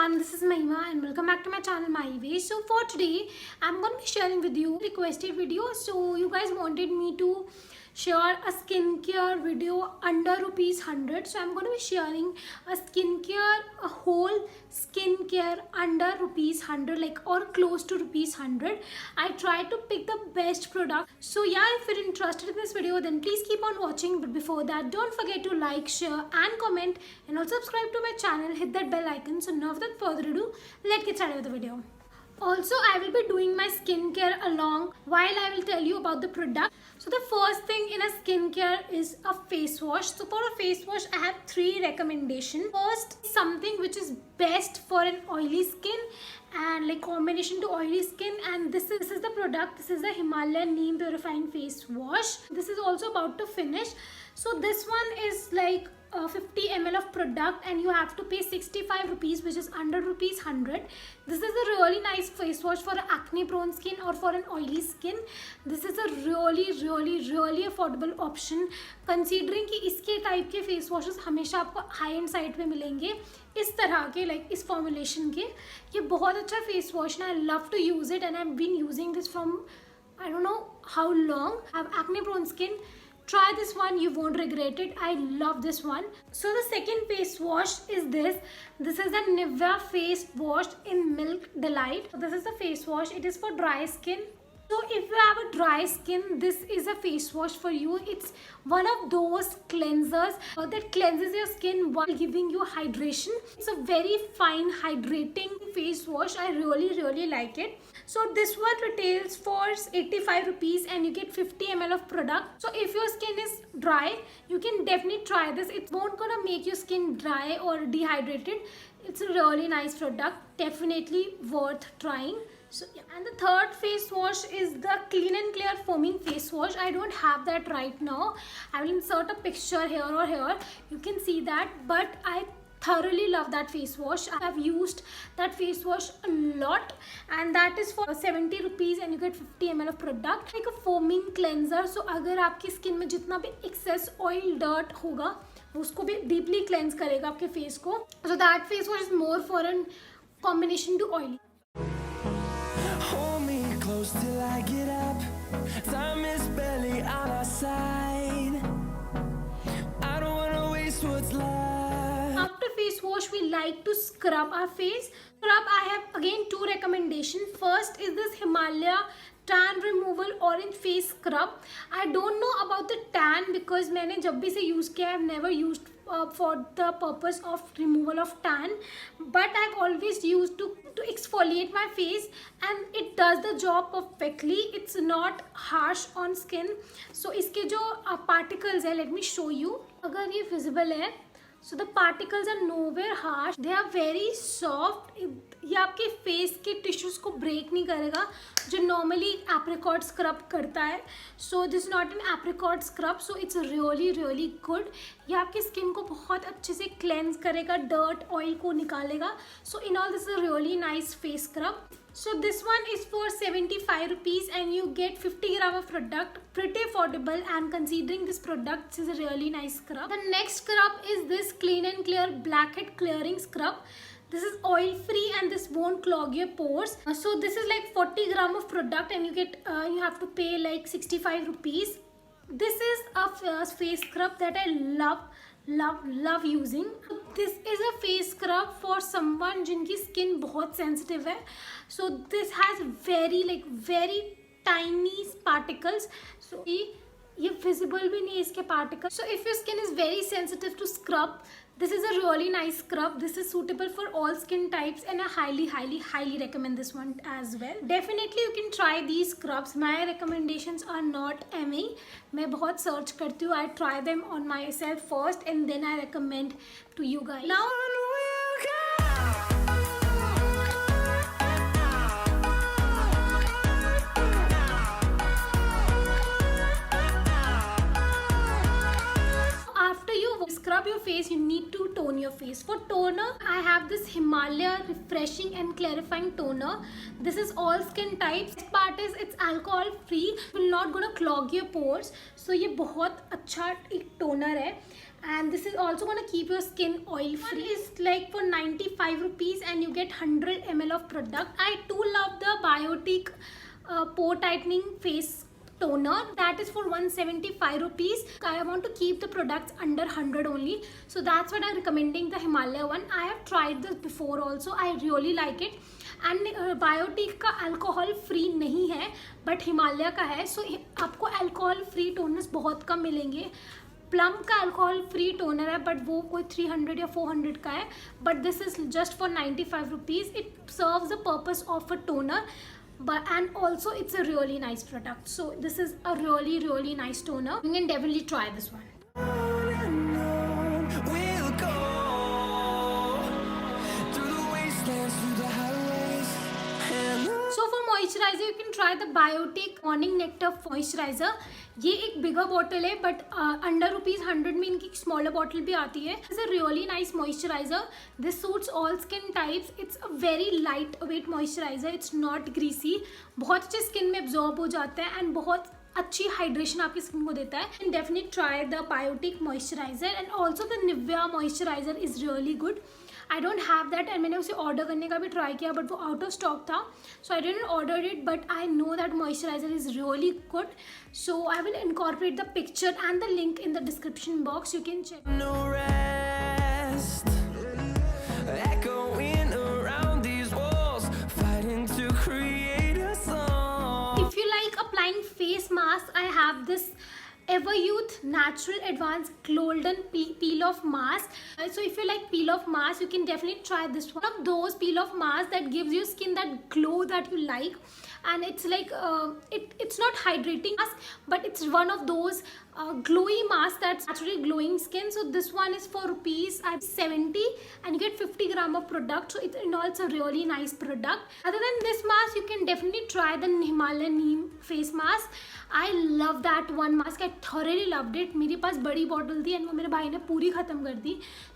everyone, this is Mahima and welcome back to my channel My Way. So for today I'm going to be sharing with you requested video. So you guys wanted me to share a skincare video under rupees 100. So I'm going to be sharing a whole skincare under rupees 100, like or close to rupees 100. I try to pick the best product. So yeah, if you're interested in this video, then please keep on watching. But before that, don't forget to like, share and comment, and also subscribe to my channel. Hit that bell icon. So now without further ado, let's get started with the video. Also, I will be doing my skincare along while I will tell you about the product. So the first thing in a skincare is a face wash. So for a face wash, I have 3 recommendations. First, something which is best for an oily skin and like combination to oily skin, and this is the product. This is the Himalayan Neem Purifying Face Wash. This is also about to finish. So this one is like 50 ml of product and you have to pay 65 rupees, which is under rupees 100. This is a really nice face wash for acne prone skin or for an oily skin. This is a really affordable option, considering कि इसके type के face washes हमेशा आपको high and side पे मिलेंगे इस तरह के, लाइक इस फॉर्मुलेशन के. ये बहुत अच्छा फेस वॉश है. I love to use it and I have been using this from I don't know how long. I have acne prone skin. Try this one, you won't regret it. I love this one. So the second face wash is this. This is the Nivea face wash in Milk Delight. So this is the face wash. It is for dry skin. So if you have a dry skin, this is a face wash for you. It's one of those cleansers that cleanses your skin while giving you hydration. It's a very fine hydrating face wash. I really like it. So this one retails for 85 rupees and you get 50 ml of product. So if your skin is dry, you can definitely try this. It won't gonna make your skin dry or dehydrated. It's a really nice product. Definitely worth trying. So yeah. And the third face wash is the Clean and Clear Foaming Face Wash. I don't have that right now. I will insert a picture here or here. You can see that, but I thoroughly love that face wash. I have used that face wash a lot, and that is for 70 rupees and you get 50 ml of product. Like a foaming cleanser. So अगर आपकी skin में जितना भी excess oil dirt होगा उसको भी deeply cleanse करेगा आपके face को. So that face wash is more for a combination to oily. Hold me close till I get up. Time is barely on our side. I don't wanna waste what's left. After face wash, we like to scrub our face. Scrub, I have again 2 recommendations. First is this Himalaya Tan Removal Orange Face Scrub. I don't know about the tan because मैंने जब भी से use किया, I've never used for the purpose of removal of tan, but I've always used to exfoliate my face and it does the job perfectly. It's not harsh on skin. So इसके जो particles है, let me show you. अगर ये visible है, so the particles are nowhere harsh. They are very soft. ये आपके face के tissues को ब्रेक नहीं करेगा जो नॉर्मली एप्रिकॉट स्क्रब करता है. So this not an apricot scrub. So it's really good. ये आपकी स्किन को बहुत अच्छे से क्लेंस करेगा, डर्ट ऑयल को निकालेगा. So in all this is really nice face scrub. So this one is for 75 rupees and you get 50 gram of product. Pretty affordable, and considering this product, this is a really nice scrub. The next scrub is this Clean and Clear Blackhead Clearing Scrub. This is oil free and this won't clog your pores. So this is like 40 gram of product and you get you have to pay like 65 rupees. This is a face scrub that I love using. This is a face scrub for someone जिनकी skin बहुत sensitive है. So this has very tiny particles. So ये visible भी नहीं है इसके particles. So if your skin is very sensitive to scrub, this is a really nice scrub. This is suitable for all skin types and I highly recommend this one as well. Definitely you can try these scrubs. My recommendations are not MA. मैं बहुत search करती हूँ. I try them on myself first and then I recommend to you guys. Now scrub your face, you need to tone your face. For toner, I have this Himalaya Refreshing and Clarifying Toner. This is all skin types. This part is it's alcohol free, will not gonna clog your pores. So ये बहुत अच्छा एक toner है. and this is also gonna keep your skin oil free. It's like for 95 rupees and you get 100 ml of product. I too love the Biotique pore tightening face toner, that is for 175 rupees. I want to keep the products under 100 only, so that's what I'm recommending, the Himalaya one. I have tried this before also, I really like it. And Biotique का alcohol free नहीं है but Himalaya का है, सो आपको alcohol free toners बहुत कम मिलेंगे. Plum का alcohol free toner है बट वो कोई 300 या 400 का है, but this is just for 95 rupees. It serves the purpose of a toner and also it's a really nice product. So this is a really nice toner. You can definitely try this one. We'll go through the wastelands, through the highways, and So for moisturizer you can try the Biotique Morning Nectar Moisturizer. ये एक बिगर bottle है but under ₹100 में इनकी smaller bottle भी आती है. It's a really nice moisturiser. This suits all skin types. It's a very light weight moisturiser. It's not greasy. बहुत अच्छे स्किन में एब्जॉर्ब हो जाता है एंड बहुत अच्छी हाइड्रेशन आपकी स्किन को देता है. And definitely try the Biotique moisturizer and also the Nivea moisturizer is really good. I don't have that and मैंने उसे ऑर्डर करने का भी ट्राई किया बट वो आउट ऑफ स्टॉक था, so I didn't order it, but I know that moisturiser is really good. So I will incorporate the picture and the link in the description box. You can check. no rest, echoing around these walls, fighting to create a song. If you like applying face mask, I have this Everyouth Natural Advanced Golden Peel Off Mask. So if you like peel off mask, you can definitely try this one. Of those peel off masks that gives you skin that glow that you like, and it's like it's not hydrating mask, but it's one of those glowy masks that's naturally glowing skin. So this one is for ₹70 and you get 50 gram of product. So it's a really nice product. Other than this mask, you can definitely try the Himalayan Neem face mask. I love that one mask. I thoroughly loved it. मेरे पास बड़ी bottle थी and वो मेरे भाई ने पूरी ख़त्म कर दी.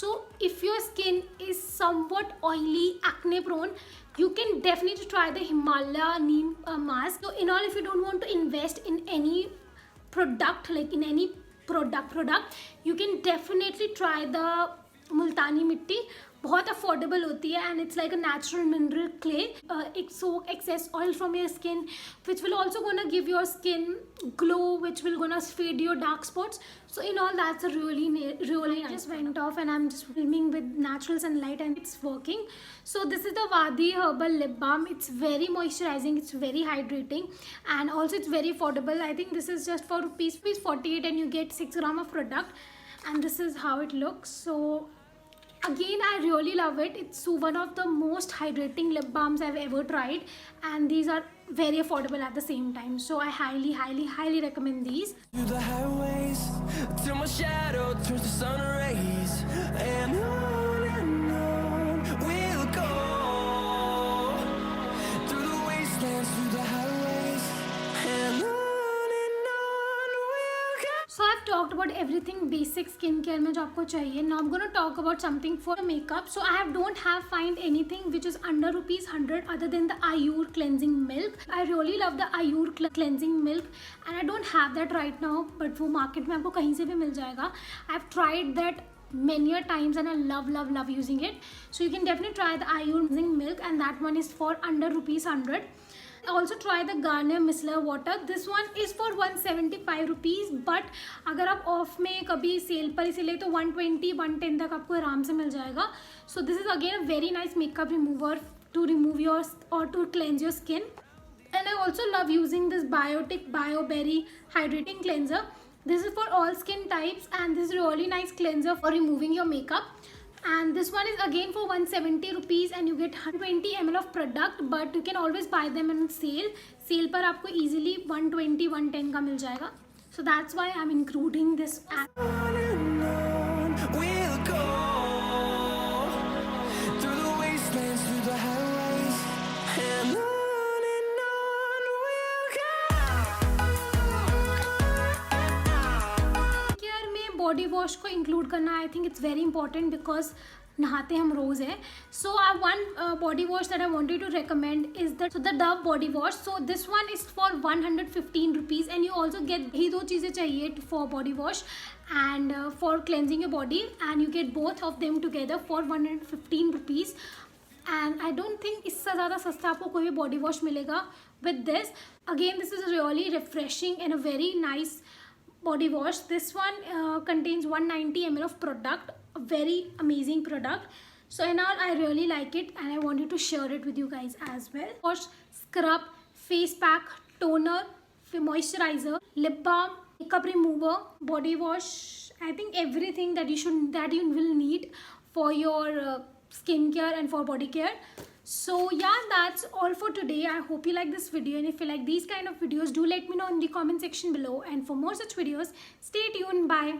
So if your skin is somewhat oily, acne prone, you can definitely try the Himalaya Neem mask. So in all, if you don't want to invest in any product, like in any product, you can definitely try the मुल्तानी मिट्टी. बहुत affordable होती है and it's like a natural mineral clay. It soak excess oil from your skin which will also gonna give your skin glow, which will gonna fade your dark spots. So in all, that's a really nice. Just went off and I'm just filming with natural sunlight and it's working. So this is the Wadi Herbal Lip Balm. It's very moisturizing, it's very hydrating, and also it's very affordable. I think this is just for ₹48 and you get 6 gram of product, and this is how it looks. So again, I really love it. It's one of the most hydrating lip balms I've ever tried, and these are very affordable at the same time. So I highly recommend these. Through the highways, till my shadow turns to sun rays, and on we'll go through the wastelands, through the highways, and on we'll go. So I've talked about everything basic skincare में जो आपको चाहिए. Now I'm gonna talk about something for makeup. So I don't have find anything which is under ₹100 other than the Ayur cleansing milk. I really love the Ayur cleansing milk and I don't have that right now, but वो market में आपको कहीं से भी मिल जाएगा. I've tried that many a times and I love using it. So you can definitely try the Ayur cleansing milk, and that one is for under ₹100. Also try the Garnier Micellar Water. This one is for 175 rupees, but अगर आप of में कभी cell पर इसे ले तो 120-110 तक आपको आराम से मिल जाएगा. So this is again a very nice makeup remover to remove your or to cleanse your skin. And I also love using this Biotic BioBerry Hydrating Cleanser. This is for all skin types and this is really nice cleanser for removing your makeup. And this one is again for 170 rupees and you get 120 ml of product, but you can always buy them on sale. Sale पर आपको easily 120-110 का मिल जाएगा. So that's why I'm including this app. We'll go through the wastelands, through the highways, and on we'll go. Care में body wash को include करना I think it's very important because नहाते हम रोज़ है. So one body wash that I wanted to recommend is the Dove body wash. So this one is for 115 rupees and you also get ही दो चीज़ें चाहिए for body wash and for cleansing your body, and you get both of them together for 115 rupees. And I don't think इससे ज़्यादा सस्ता आपको कोई भी body wash मिलेगा with this. Again, this is really refreshing and a very nice body wash. This one contains 190 ml of product, a very amazing product. So in all, I really like it and I wanted to share it with you guys as well. Wash, scrub, face pack, toner, moisturizer, lip balm, makeup remover, body wash. I think everything that you will need for your skincare and for body care. So yeah, that's all for today. I hope you like this video, and if you like these kind of videos, do let me know in the comment section below, and for more such videos, stay tuned. Bye.